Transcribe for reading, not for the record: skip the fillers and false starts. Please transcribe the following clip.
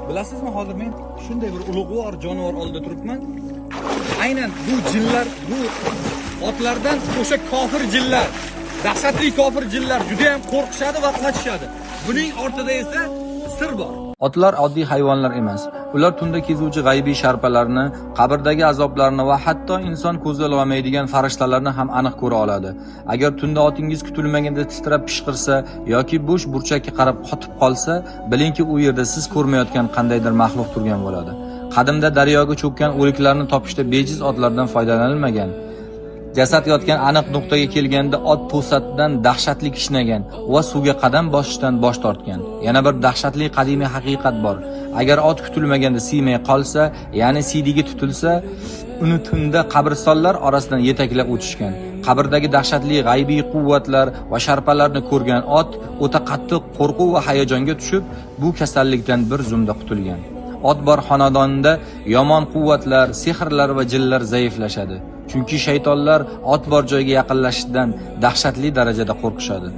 Bilasizmi, hozir men shunday bir ulug'vor jonivor oldida turibman. Aynan bu jinlar, bu otlardan o'sha kofir jinlar, dahshatli kofir jinlar juda ham qo'rqishadi va qochishadi. Buning ortida esa sir bor. Otlar oddiy hayvonlar emas. Ular tunda kezuvchi g'aybiy sharpalarni, qabrdagi azoblarni va hatto inson ko'zi ilg'amaydigan farishtalarni ham aniq ko'ra oladi. Agar tunda otingiz kutilmaganda titrab pishqirsa yoki bo'sh burchakka qarab qotib qolsa, bilingki u yerda siz ko'rmayotgan qandaydir maxluq turgan bo'ladi. Qadimda daryoga cho'kkan o'liklarni topishda bejiz otlardan foydalanilmagan. Jasad yotgan aniq nuqtaga kelganda ot to'satdan dahshatli kishnagan va suvga qadam bosishdan bosh tortgan. Yana bir dahshatli qadimiy haqiqat bor. Agar ot kutilmaganda siymay qolsa, ya'ni siydigi tutilsa, uni tunda qabristonlar orasidan yetaklab o'tishgan. Qabrdagi dahshatli g'aybiy quvvatlar va sharpalarni ko'rgan ot o'ta qattiq qo'rquv va hayajonga tushib, bu kasallikdan bir zumda qutulgan. Ot bor xonadonda yomon quvvatlar, sehrlar va jinlar zaiflashadi. Chunki shaytonlar ot bor joyga yaqinlashishdan dahshatli darajada qo'rqishadi.